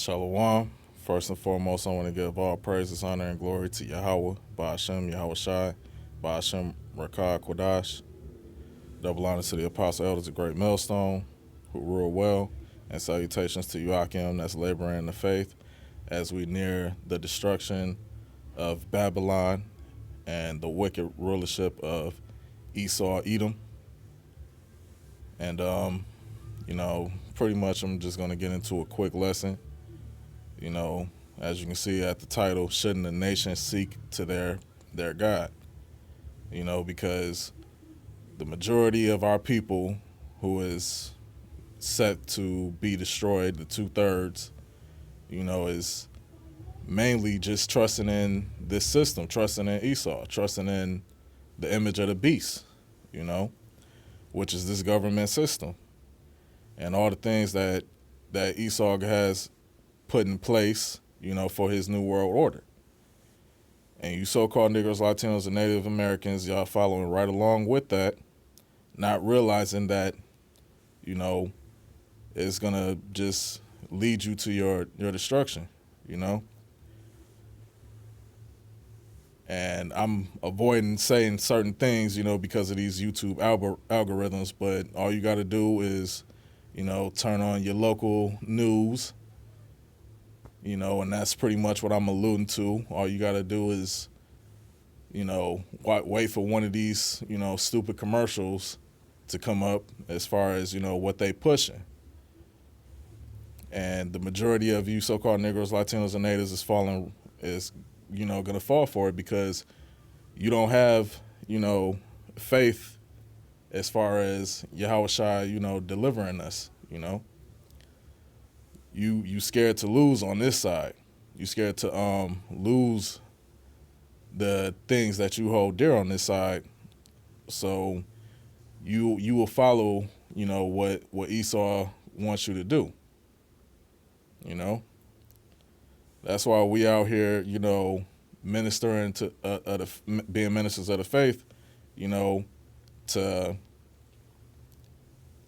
Shalom. First and foremost, I want to give all praises, honor, and glory to Yahweh, Ba'ashem, Yahweh Shai, Ba'ashem, Rakah, Kodash. Double honor to the apostle elders of Great Millstone, who rule well, and salutations to Joachim, that's laboring in the faith, as we near the destruction of Babylon and the wicked rulership of Esau, Edom. And, pretty much I'm just going to get into a quick lesson. As you can see at the title, shouldn't the nation seek to their God? Because the majority of our people who is set to be destroyed, the 2/3, is mainly just trusting in this system, trusting in Esau, trusting in the image of the beast, which is this government system. And all the things that Esau has put in place, for his new world order. And you so-called Negroes, Latinos, and Native Americans, y'all following right along with that, not realizing that, it's going to just lead you to your destruction, And I'm avoiding saying certain things, because of these YouTube algorithms, but all you got to do is, turn on your local news, and that's pretty much what I'm alluding to. All you got to do is, wait for one of these, stupid commercials to come up as far as, what they pushing. And the majority of you so-called Negroes, Latinos, and Natives is going to fall for it because you don't have, faith as far as Yahweh Shai, delivering us, You scared to lose on this side. You scared to lose the things that you hold dear on this side. So you will follow, what Esau wants you to do. That's why we out here, ministering to being ministers of the faith, to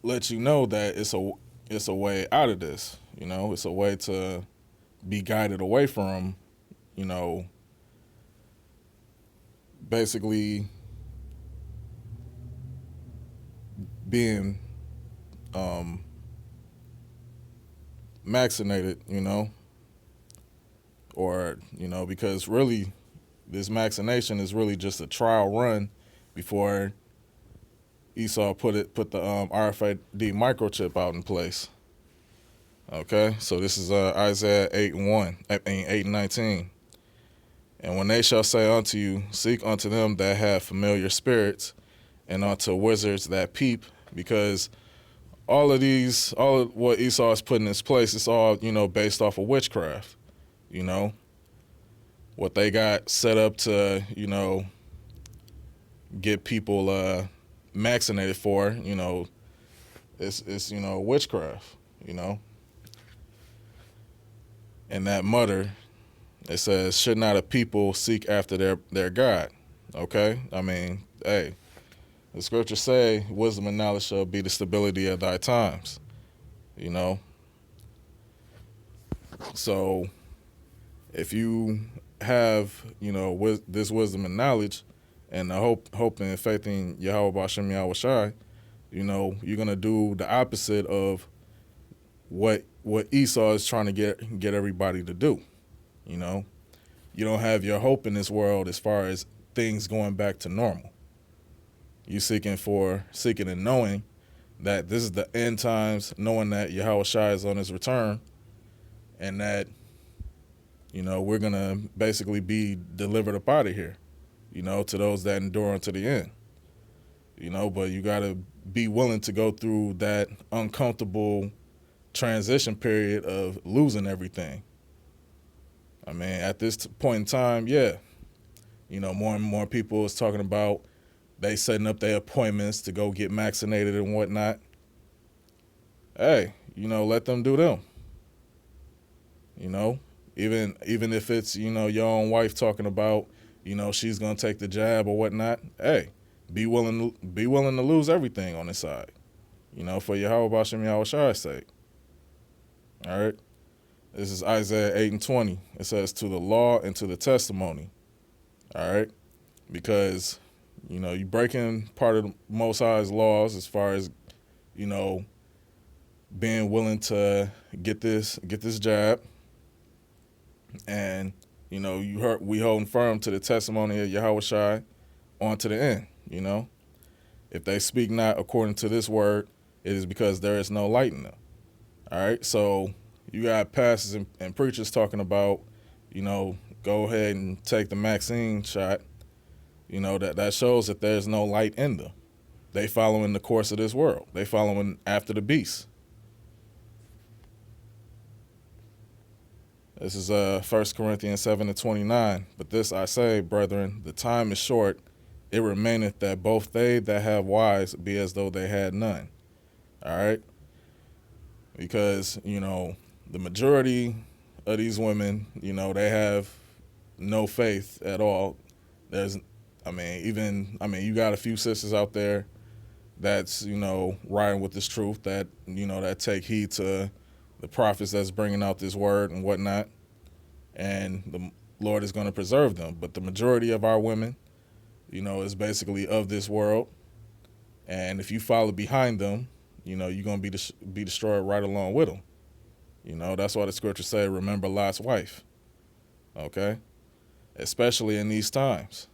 let you know that it's a way out of this. It's a way to be guided away from, basically being vaccinated, or, because really this vaccination is really just a trial run before Esau put the RFID microchip out in place. Okay, so this is Isaiah 8:19. And when they shall say unto you, seek unto them that have familiar spirits, and unto wizards that peep, because all of what Esau is putting in its place, it's all, based off of witchcraft. What they got set up to, get people vaccinated for, it's witchcraft, And that mutter, it says, should not a people seek after their God? Okay? I mean, hey, the scriptures say, wisdom and knowledge shall be the stability of thy times, So if you have, this wisdom and knowledge and the hope and faith in Yahweh Ba'ashem Yahweh Shai, you're going to do the opposite of what Esau is trying to get everybody to do. You don't have your hope in this world as far as things going back to normal. You seeking and knowing that this is the end times, knowing that Yahweh Shai is on his return, and that, we're going to basically be delivered up out of here, to those that endure unto the end. But you got to be willing to go through that uncomfortable transition period of losing everything. I mean, at this point in time, yeah, more and more people is talking about they setting up their appointments to go get vaccinated and whatnot. Hey, let them do them. Even if it's, your own wife talking about, she's gonna take the jab or whatnot. Hey, be willing to lose everything on this side, for Yahweh Ba'ashem Yahweh Shai's sake. All right. This is Isaiah 8 and 20. It says, to the law and to the testimony. All right? Because, you breaking part of the Most High's laws as far as, being willing to get this jab. And, we holding firm to the testimony of Yahweh Shai on to the end, If they speak not according to this word, it is because there is no light in them. All right? So you got pastors and preachers talking about, go ahead and take the Maxine shot. That shows that there's no light in them. They following the course of this world. They following after the beast. This is 1 Corinthians 7 and 29. But this I say, brethren, the time is short. It remaineth that both they that have wives be as though they had none. All right? Because, the majority of these women, they have no faith at all. You got a few sisters out there that's, riding with this truth that, that take heed to the prophets that's bringing out this word and whatnot. And the Lord is going to preserve them. But the majority of our women, is basically of this world. And if you follow behind them, you're going to be destroyed right along with them. That's why the scriptures say, remember Lot's wife. Okay? Especially in these times.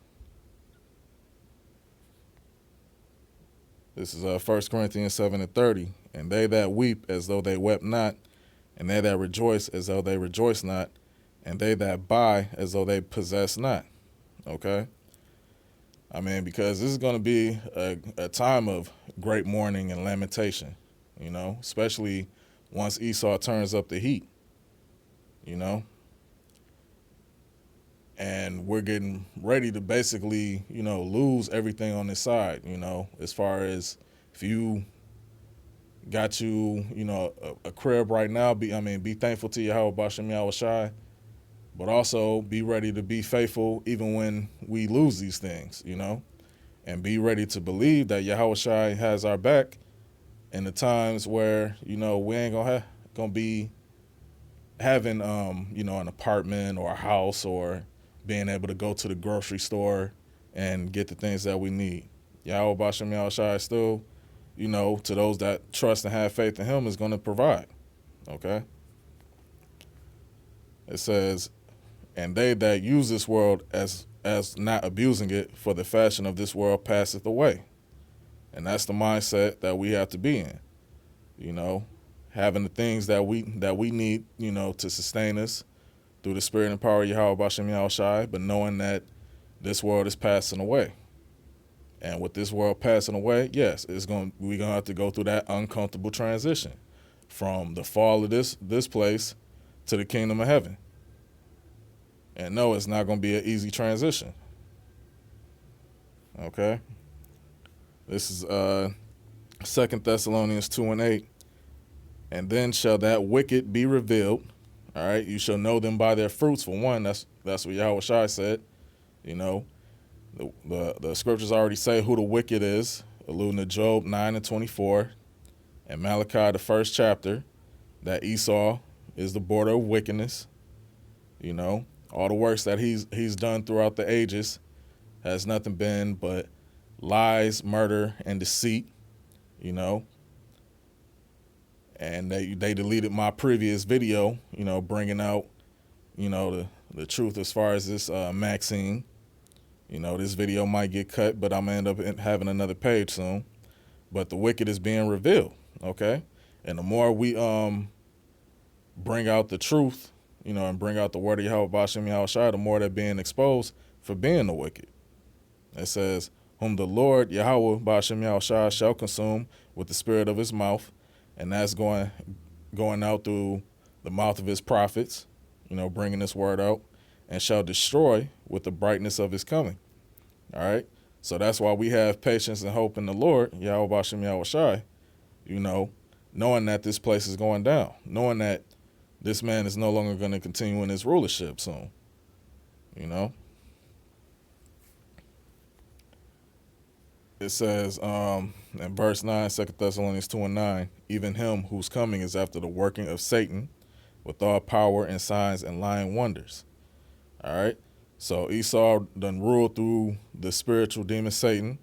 This is 1 Corinthians 7 and 30. And they that weep as though they wept not, and they that rejoice as though they rejoice not, and they that buy as though they possess not. Okay? Because this is going to be a time of great mourning and lamentation, especially once Esau turns up the heat, And we're getting ready to basically, lose everything on this side, as far as if you got a crib right now, be thankful to Yahweh Bashem Yahweh Shai, but also be ready to be faithful even when we lose these things, and be ready to believe that Yahweh Shai has our back in the times where, we ain't gonna be having, an apartment or a house or being able to go to the grocery store and get the things that we need. Yahweh Bashem Yahweh Shai still, to those that trust and have faith in him, is going to provide. Okay? It says, and they that use this world as not abusing it, for the fashion of this world passeth away. And that's the mindset that we have to be in. Having the things that we need, to sustain us through the spirit and power of Yahweh Bashem Yahweh Shai, but knowing that this world is passing away. And with this world passing away, yes, we're gonna have to go through that uncomfortable transition from the fall of this place to the kingdom of heaven. And no, it's not gonna be an easy transition. Okay? This is 2 Thessalonians 2 and 8. And then shall that wicked be revealed. All right, you shall know them by their fruits. For one, that's what Yahweh Shai said. The scriptures already say who the wicked is, alluding to Job 9 and 24, and Malachi, the first chapter, that Esau is the border of wickedness. All the works that he's done throughout the ages has nothing been but lies, murder, and deceit. And they deleted my previous video, bringing out, the truth as far as this Maxine. This video might get cut, but I'm going to end up having another page soon. But the wicked is being revealed, okay? And the more we bring out the truth, and bring out the word of Yahweh Bashem Yahweh Shai, the more they're being exposed for being the wicked. It says, whom the Lord Yahweh Bashem Yahweh Shai shall consume with the spirit of his mouth. And that's going out through the mouth of his prophets, bringing this word out, and shall destroy with the brightness of his coming. All right? So that's why we have patience and hope in the Lord, Yahweh Bashem Yahweh Shai, knowing that this place is going down, knowing that this man is no longer going to continue in his rulership soon, It says in verse 9, 2 Thessalonians 2 and 9, even him whose coming is after the working of Satan, with all power and signs and lying wonders. All right. So Esau done ruled through the spiritual demon Satan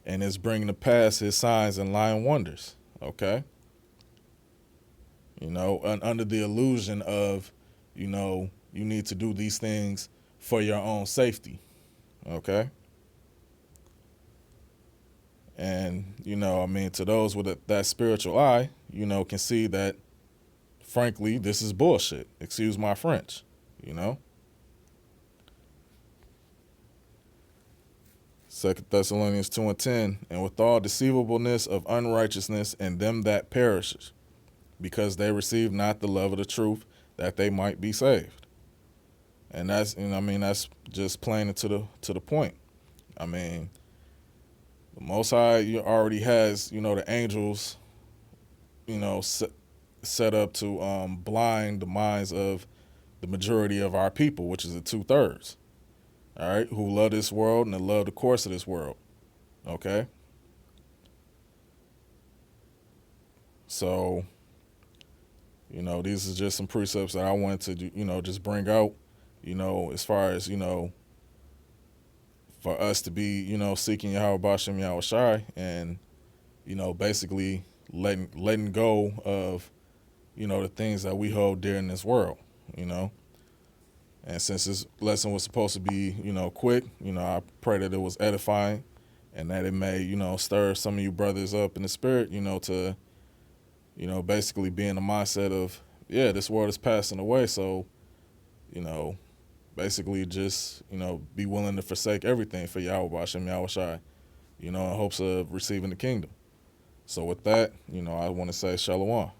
and is bringing to pass his signs and lying wonders. Okay. Under the illusion of, you need to do these things for your own safety. Okay. And, to those with that spiritual eye, can see that, frankly, this is bullshit. Excuse my French, 2 Thessalonians 2:10, and with all deceivableness of unrighteousness in them that perishes, because they receive not the love of the truth, that they might be saved. And that's, that's just plain and to the point. The Most High already has, the angels, set up to blind the minds of the majority of our people, which is the 2/3. All right, who love this world and they love the course of this world. Okay. So, these are just some precepts that I wanted to, just bring out, as far as, for us to be, seeking Yahweh Bashem Yahweh Shai and, basically letting go of, the things that we hold dear in this world, And since this lesson was supposed to be, quick, I pray that it was edifying and that it may, stir some of you brothers up in the spirit, to, basically be in the mindset of, yeah, this world is passing away. So, basically just, be willing to forsake everything for Yahweh Bashem Yahweh Shai, in hopes of receiving the kingdom. So with that, I want to say Shalom.